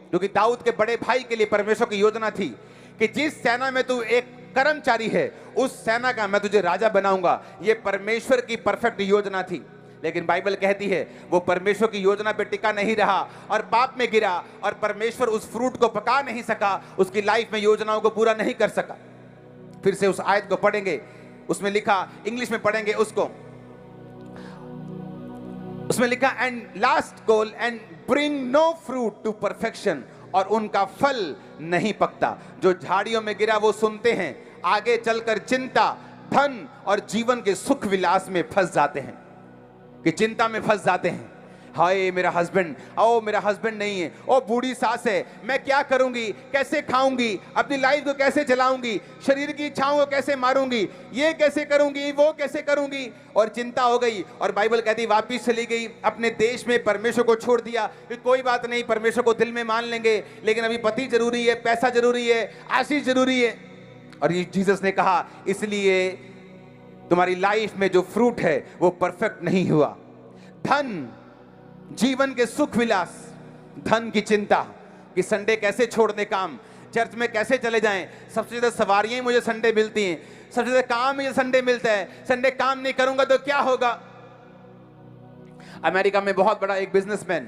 क्योंकि दाऊद के बड़े भाई के लिए परमेश्वर की योजना थी कि जिस सेना में तू एक कर्मचारी है, उस सेना का मैं तुझे राजा बनाऊंगा। यह परमेश्वर की परफेक्ट योजना थी। लेकिन बाइबल कहती है वो परमेश्वर की योजना पे टिका नहीं रहा और पाप में गिरा, और परमेश्वर उस फ्रूट को पका नहीं सका, उसकी लाइफ में योजनाओं को पूरा नहीं कर सका। फिर से उस आयत को पढ़ेंगे, उसमें लिखा, इंग्लिश में पढ़ेंगे उसको, उसमें लिखा and last goal and bring no fruit to perfection, और उनका फल नहीं पकता। जो झाड़ियों में गिरा वो सुनते हैं, आगे चलकर चिंता, धन और जीवन के सुख विलास में फंस जाते हैं, कि चिंता में फंस जाते हैं। हाय मेरा हस्बैंड, ओ मेरा हस्बैंड नहीं है, ओ बूढ़ी सास है, मैं क्या करूंगी, कैसे खाऊंगी, अपनी लाइफ को कैसे चलाऊंगी, शरीर की इच्छाओं को कैसे मारूंगी, ये कैसे करूंगी, वो कैसे करूंगी, और चिंता हो गई। और बाइबल कहती वापिस चली गई अपने देश में, परमेश्वर को छोड़ दिया कि कोई बात नहीं, परमेश्वर को दिल में मान लेंगे, लेकिन अभी पति जरूरी है, पैसा जरूरी है, आशीष जरूरी है। और ये जीसस ने कहा इसलिए तुम्हारी लाइफ में जो फ्रूट है वो परफेक्ट नहीं हुआ। धन, जीवन के सुख विलास, धन की चिंता कि संडे कैसे छोड़ दे काम, चर्च में कैसे चले जाएं, सबसे ज्यादा सवारियां मुझे संडे मिलती हैं, सबसे ज्यादा काम मुझे संडे मिलता है, संडे काम नहीं करूंगा तो क्या होगा। अमेरिका में बहुत बड़ा एक बिजनेसमैन,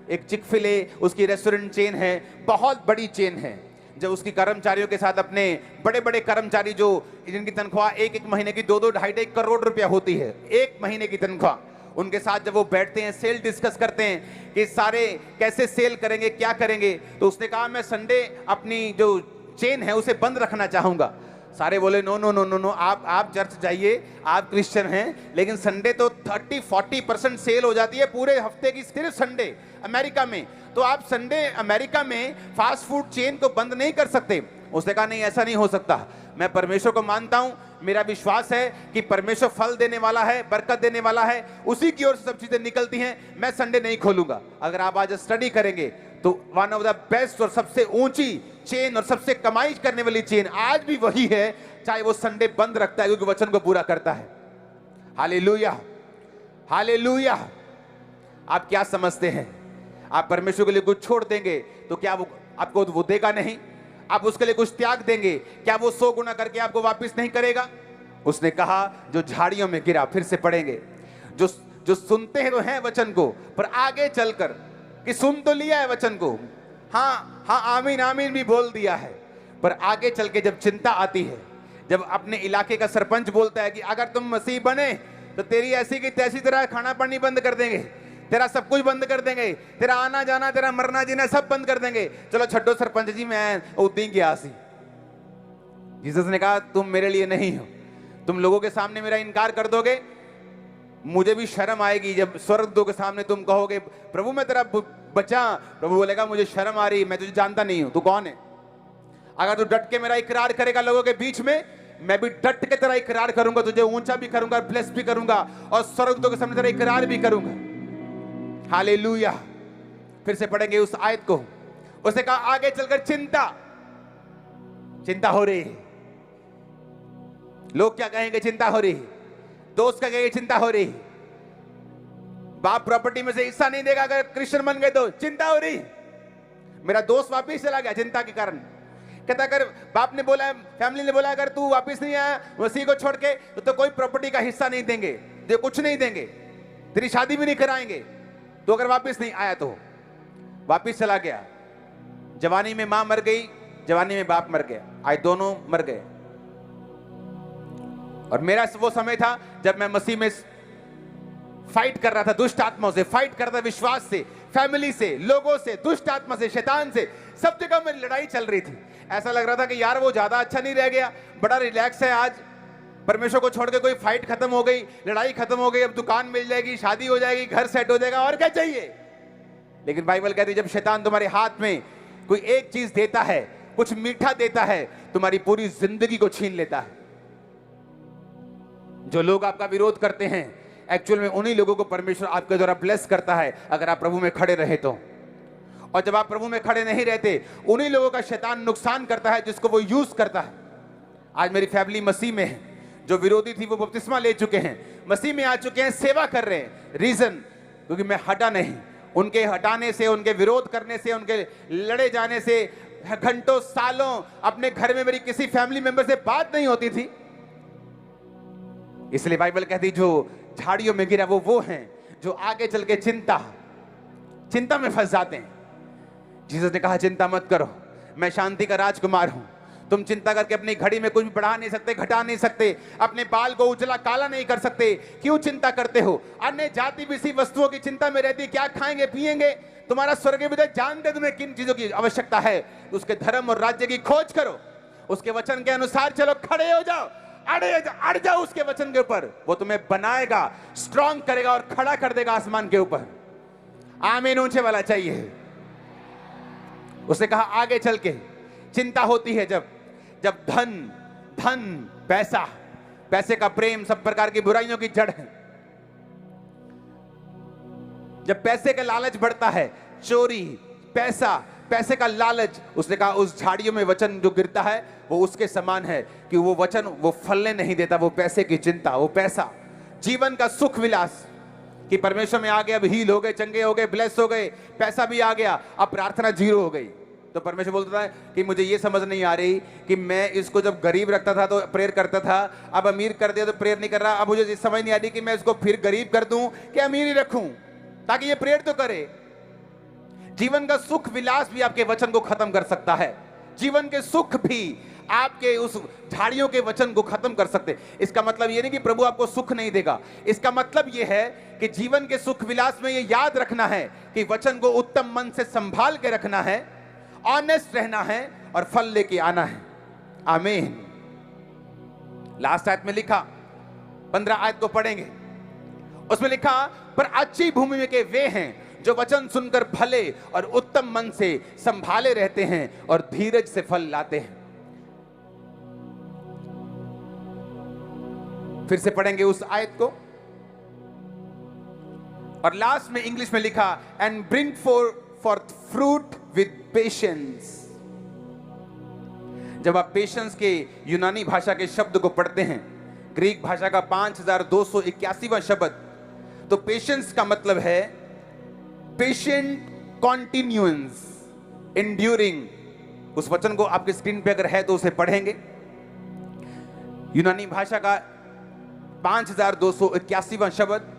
एक चिक-फिल-ए उसकी रेस्टोरेंट चेन है, बहुत बड़ी चेन है। जब उसकी कर्मचारियों के साथ, अपने बड़े बड़े कर्मचारी जो जिनकी तनख्वाह एक एक महीने की 2-2 ढाई करोड़ रुपया होती है, एक महीने की तनख्वाह, उनके साथ जब वो बैठते हैं, सेल डिस्कस करते हैं कि सारे कैसे सेल करेंगे, क्या करेंगे, तो उसने कहा मैं संडे अपनी जो चेन है उसे बंद रखना चाहूंगा। सारे बोले no no no no no, आप चर्च जाइए, आप क्रिश्चियन हैं, लेकिन संडे तो 30-40% सेल हो जाती है पूरे हफ्ते की, सिर्फ संडे अमेरिका में। तो आप संडे अमेरिका में फास्ट फूड चेन को बंद नहीं कर सकते। उसने कहा नहीं, ऐसा नहीं हो सकता, मैं परमेश्वर को मानता हूं, मेरा विश्वास है कि परमेश्वर फल देने वाला है, बरकत देने वाला है, उसी की ओर से सब चीजें निकलती हैं, मैं संडे नहीं खोलूंगा। अगर आप आज स्टडी करेंगे तो वन ऑफ द बेस्ट और सबसे ऊंची चेन और सबसे कमाई करने वाली चेन आज भी वही है, चाहे वो संडे बंद रखता है क्योंकि वचन को पूरा करता है। Hallelujah, hallelujah. आप क्या समझते हैं, आप परमेश्वर के लिए कुछ छोड़ देंगे तो क्या वो आपको वो देगा नहीं? आप उसके लिए कुछ त्याग देंगे, क्या वो 100 गुना करके आपको वापस नहीं करेगा? उसने कहा जो झाड़ियों में गिरा, फिर से पढ़ेंगे, जो सुनते हैं तो हैं वचन को, पर आगे चलकर, कि सुन तो लिया है वचन को, हाँ हाँ आमीन आमीन भी बोल दिया है, पर आगे चल के जब चिंता आती है, जब अपने इलाके का सरपंच बोलता है कि अगर तुम मसीह बने तो तेरी ऐसी की तैसी तरह खाना पानी बंद कर देंगे, तेरा सब कुछ बंद कर देंगे, तेरा आना जाना, तेरा मरना जीना सब बंद कर देंगे, चलो छड्डो सरपंच जी, मैं उद्दी गया सी। जीसस ने कहा तुम मेरे लिए नहीं हो, तुम लोगों के सामने मेरा इनकार कर दोगे, मुझे भी शर्म आएगी जब स्वर्गदूतों के सामने तुम कहोगे प्रभु मैं तेरा बचा। प्रभु बोलेगा मुझे शर्म आ रही, मैं तुझे जानता नहीं हूं, तू कौन है? अगर तू डट के मेरा इकरार करेगा लोगों के बीच में, मैं भी डट के तेरा इकरार करूंगा, तुझे ऊंचा भी करूंगा, ब्लेस भी करूंगा, और स्वर्गदूतों के सामने तेरा इकरार भी करूंगा। हालेलुया। फिर से पढ़ेंगे उस आयत को। उसने कहा आगे चलकर चिंता हो रही है, लोग क्या कहेंगे, चिंता हो रही है, दोस्त क्या कहेंगे, चिंता हो रही, बाप प्रॉपर्टी में से हिस्सा नहीं देगा अगर क्रिश्चियन बन गए तो चिंता हो रही, मेरा दोस्त वापिस चला गया चिंता के कारण। कहता अगर बाप ने बोला, फैमिली ने बोला अगर तू वापिस नहीं आया मसीह को छोड़ के तो कोई प्रॉपर्टी का हिस्सा नहीं देंगे, जो कुछ नहीं देंगे, तेरी शादी भी नहीं कराएंगे, तो अगर वापिस नहीं आया तो वापिस चला गया। जवानी में मां मर गई, जवानी में बाप मर गया, आज दोनों मर गए। और मेरा वो समय था जब मैं मसीह में फाइट कर रहा था, दुष्ट आत्माओं से फाइट कर रहा था, विश्वास से, फैमिली से, लोगों से, दुष्ट आत्मा से, शैतान से, सब जगह में लड़ाई चल रही थी। ऐसा लग रहा था कि यार वो ज्यादा अच्छा नहीं रह गया, बड़ा रिलैक्स है आज, परमेश्वर को छोड़ के कोई फाइट खत्म हो गई, लड़ाई खत्म हो गई, अब दुकान मिल जाएगी, शादी हो जाएगी, घर सेट हो जाएगा, और क्या चाहिए। लेकिन बाइबल कहती है जब शैतान तुम्हारे हाथ में कोई एक चीज देता है, कुछ मीठा देता है, तुम्हारी पूरी जिंदगी को छीन लेता है। जो लोग आपका विरोध करते हैं एक्चुअल में उन्हीं लोगों को परमेश्वर आपके द्वारा ब्लेस करता है अगर आप प्रभु में खड़े रहे तो। और जब आप प्रभु में खड़े नहीं रहते, उन्हीं लोगों का शैतान नुकसान करता है जिसको वो यूज करता है। आज मेरी फैमिली मसीह में है, जो विरोधी थी वो बपतिस्मा ले चुके हैं, मसीह में आ चुके हैं, सेवा कर रहे हैं। रीजन क्योंकि मैं हटा नहीं, उनके हटाने से, उनके विरोध करने से, उनके लड़े जाने से घंटों सालों अपने घर में मेरी किसी फैमिली मेंबर से बात नहीं होती थी। इसलिए बाइबल कहती जो झाड़ियों में गिरा वो हैं जो आगे चल के चिंता में फंस जाते हैं। जीसस ने कहा चिंता मत करो, मैं शांति का राजकुमार हूं। तुम चिंता करके अपनी घड़ी में कुछ भी बढ़ा नहीं सकते, घटा नहीं सकते, अपने बाल को उजला काला नहीं कर सकते। क्यों चिंता करते हो? अन्य जाति भी इसी वस्तुओं की चिंता में रहती, क्या खाएंगे पिएंगे। तुम्हारा स्वर्गीय पिता जानते तुम्हें किन चीजों की आवश्यकता है। उसके धर्म और राज्य की खोज करो, उसके वचन के अनुसार चलो, खड़े हो जाओ, अड़ जाओ उसके वचन के ऊपर। वो तुम्हें बनाएगा, स्ट्रॉन्ग करेगा और खड़ा कर देगा आसमान के ऊपर। आमीन ऊंचे वाला चाहिए। उसने कहा आगे चल के चिंता होती है जब धन पैसे का प्रेम सब प्रकार की बुराइयों की जड़ है। जब पैसे का लालच बढ़ता है, चोरी, पैसे का लालच, उसने कहा उस झाड़ियों में वचन जो गिरता है वो उसके समान है कि वो वचन वो फलने नहीं देता। वो पैसे की चिंता, वो पैसा, जीवन का सुख विलास कि परमेश्वर में आ गए, अब हील हो गए, चंगे हो गए, ब्लेस हो गए, पैसा भी आ गया, अब प्रार्थना जीरो हो गई। तो परमेश्वर बोलता है कि मुझे ये समझ नहीं आ रही कि मैं इसको जब गरीब रखता था तो प्रेयर करता था, अब अमीर कर दिया तो प्रेयर नहीं कर रहा। अब मुझे ये समझ नहीं आ रही कि मैं इसको फिर गरीब कर दूं कि अमीर ही रखूं ताकि ये प्रेयर तो करे। जीवन का सुख विलास भी आपके वचन को खत्म कर सकता है। जीवन के सुख भी आपके उस झाड़ियों के वचन को खत्म कर सकते। इसका मतलब ये नहीं कि प्रभु आपको सुख नहीं देगा, इसका मतलब ये है कि जीवन के सुख विलास में ये याद रखना है कि वचन को उत्तम मन से संभाल के रखना है, ऑनेस्ट रहना है और फल लेके आना है। आमीन। लास्ट आयत में लिखा, 15 आयत को पढ़ेंगे, उसमें लिखा पर अच्छी भूमि में के वे हैं जो वचन सुनकर भले और उत्तम मन से संभाले रहते हैं और धीरज से फल लाते हैं। फिर से पढ़ेंगे उस आयत को, और लास्ट में इंग्लिश में लिखा and bring forth fruit with patience। जब आप पेशेंस के यूनानी भाषा के शब्द को पढ़ते हैं, ग्रीक भाषा का 5281वां शब्द, तो पेशेंस का मतलब है पेशेंट कॉन्टिन्यूएंस, एंड्यूरिंग। उस वचन को आपके स्क्रीन पे अगर है तो उसे पढ़ेंगे। यूनानी भाषा का 5281वां शब्द,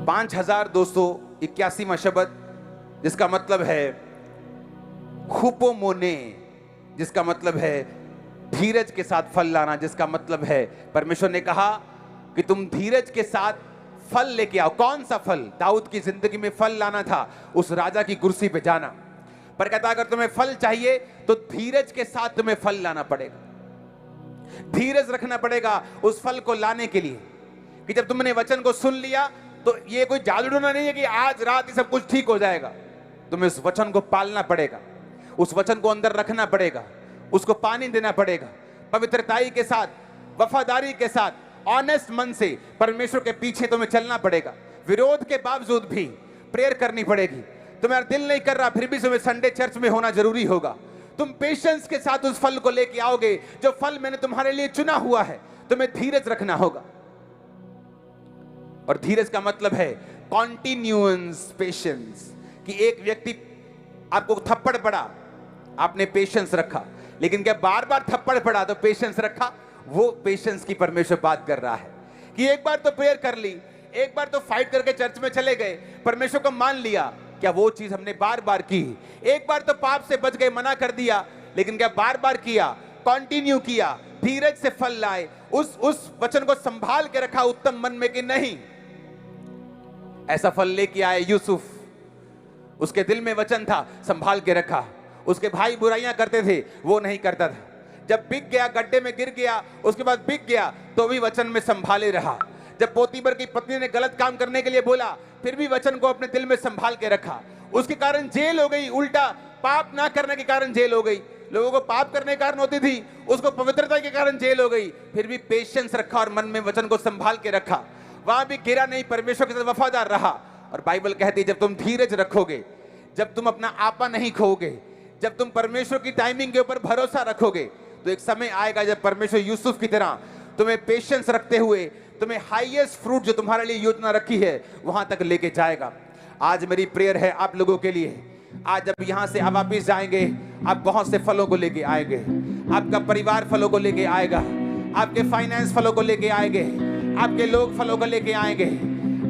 5281वां शब्द, जिसका मतलब है हुपोमोने, जिसका मतलब है धीरज के साथ फल लाना, जिसका मतलब है परमेश्वर ने कहा कि तुम धीरज के साथ फल लेके आओ। कौन सा फल? दाऊद की जिंदगी में फल लाना था, उस राजा की कुर्सी पे जाना। पर कहता अगर तुम्हें फल चाहिए तो धीरज के साथ तुम्हें फल लाना पड़ेगा, धीरज रखना पड़ेगा उस फल को लाने के लिए। कि जब तुमने वचन को सुन लिया तो ये कोई जादू टोना नहीं है कि आज रात ही सब कुछ ठीक हो जाएगा। तुम्हें उस वचन को पालना पड़ेगा, उस वचन को अंदर रखना पड़ेगा, उसको पानी देना पड़ेगा, पवित्रताई के साथ, वफादारी के साथ, ऑनेस्ट मन से परमेश्वर के पीछे तुम्हें चलना पड़ेगा। विरोध के बावजूद भी प्रेयर करनी पड़ेगी। तुम्हारा दिल नहीं कर रहा फिर भी तुम्हें संडे चर्च में होना जरूरी होगा। तुम पेशेंस के साथ उस फल को लेके आओगे जो फल मैंने तुम्हारे लिए चुना हुआ है। तुम्हें धीरज रखना होगा, और धीरज का मतलब है कॉन्टिन्यूअस पेशेंस। कि एक व्यक्ति आपको थप्पड़ पड़ा, आपने पेशेंस रखा, लेकिन क्या बार बार थप्पड़ पड़ा तो पेशेंस रखा? वो पेशेंस की परमेश्वर बात कर रहा है कि एक बार तो प्रेयर कर ली, एक बार तो फाइट करके चर्च में चले गए, परमेश्वर को मान लिया, क्या वो चीज हमने बार बार की? एक बार तो पाप से बच गए, मना कर दिया, लेकिन क्या बार बार किया? कंटिन्यू किया, धीरज से फल लाए, उस वचन को संभाल के रखा उत्तम मन में कि नहीं। ऐसा फल लेके आए यूसुफ, उसके दिल में वचन था, संभाल के रखा। उसके भाई बुराइयां करते थे, वो नहीं करता था। जब बिक गया, गड्ढे में गिर गया, उसके बाद बिक गया तो भी वचन में संभाले रहा। जब पोतीबर की पत्नी ने गलत काम करने के लिए बोला, फिर भी वचन को अपने दिल में संभाल के रखा। उसके कारण जेल हो गई, उल्टा पाप ना करने के कारण जेल हो गई। लोगों को पाप करने के कारण होती थी, उसको पवित्रता के कारण जेल हो गई, फिर भी पेशेंस रखा और मन में वचन को संभाल के रखा। वहां भी गिरा नहीं, परमेश्वर के साथ वफादार रहा। और बाइबल कहती है जब तुम धीरज रखोगे, जब तुम अपना आपा नहीं खोओगे, जब तुम परमेश्वर की टाइमिंग के ऊपर भरोसा रखोगे, तो एक समय आएगा जब परमेश्वर यूसुफ की तरह तुम्हें पेशेंस रखते हुए तुम्हें हाईएस्ट फ्रूट जो तुम्हारे लिए योजना रखी है वहां तक लेके जाएगा। आज मेरी प्रेयर है आप लोगों के लिए, आज जब यहां से आप वापिस जाएंगे, आप बहुत से फलों को लेके आएंगे। आपका परिवार फलों को लेके आएगा, आपके फाइनेंस फलों को लेके आएंगे, आपके लोग फलों को लेके आएंगे,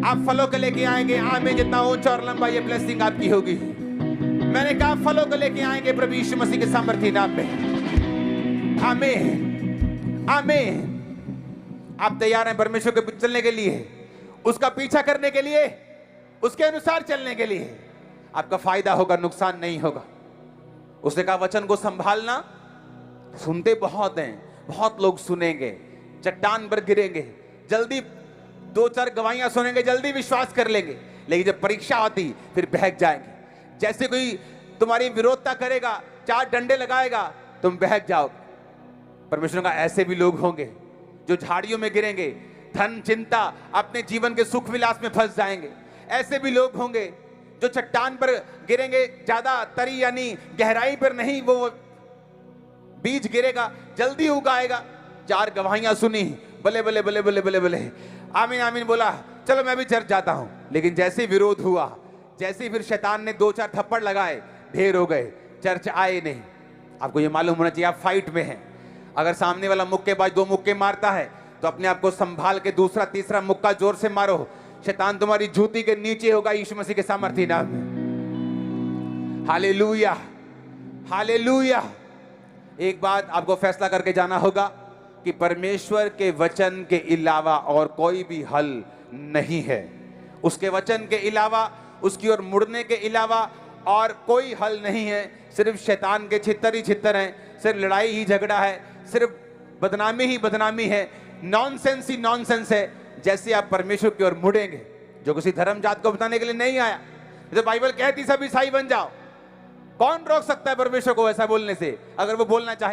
आप फलों को लेके आएंगे। आमीन। जितना ऊंचा और लंबा ये ब्लेसिंग आपकी होगी, मैंने कहा फलों को लेके आएंगे प्रभु यीशु मसीह के सामर्थ्य नाम में। आमीन, आमीन। आप तैयार हैं परमेश्वर के चलने के लिए, उसका पीछा करने के लिए, उसके अनुसार चलने के लिए? आपका फायदा होगा, नुकसान नहीं होगा। उसने कहा वचन को संभालना। सुनते बहुत हैं, बहुत लोग सुनेंगे, चट्टान पर गिरेंगे, जल्दी 2-4 गवाहियां सुनेंगे, जल्दी विश्वास कर लेंगे, लेकिन जब परीक्षा आती फिर बहक जाएंगे। जैसे कोई तुम्हारी विरोधता करेगा, 4 डंडे लगाएगा, तुम बहक जाओगे। परमेश्वर का ऐसे भी लोग होंगे जो झाड़ियों में गिरेंगे, धन चिंता अपने जीवन के सुख विलास में फंस जाएंगे। ऐसे भी लोग होंगे जो चट्टान पर गिरेंगे, ज्यादा तरी यानी गहराई पर नहीं, वो बीज गिरेगा, जल्दी उगाएगा। 4 गवाहियां सुनी, बले बले बले बले बले बले, आमीन आमीन बोला, चलो मैं भी चर्च जाता हूं। लेकिन जैसे विरोध हुआ, जैसे फिर शैतान ने 2-4 थप्पड़ लगाए, ढेर हो गए, चर्च आए नहीं। आपको ये मालूम होना चाहिए आप फाइट में हैं। अगर सामने वाला मुक्केबाज 2 मुक्के मारता है तो अपने आप को संभाल के दूसरा तीसरा मुक्का जोर से मारो। शैतान तुम्हारी जूती के नीचे होगा यीशु मसीह के सामर्थ्य नाम में। Hallelujah, hallelujah. एक बात आपको फैसला करके जाना होगा कि परमेश्वर के वचन के अलावा और कोई भी हल नहीं है। उसके वचन के अलावा, उसकी ओर मुड़ने के अलावा और कोई हल नहीं है। सिर्फ शैतान के छितर ही छितर हैं, सिर्फ लड़ाई ही झगड़ा है, सिर्फ बदनामी ही बदनामी है, नॉनसेंस ही नॉनसेंस है। जैसे आप परमेश्वर की ओर मुड़ेंगे, जो किसी धर्म जात को बताने के लिए नहीं आया। तो बाइबल कहती सब ईसाई बन जाओ, कौन रोक सकता है परमेश्वर को ऐसा बोलने से, अगर वो बोलना चाहे।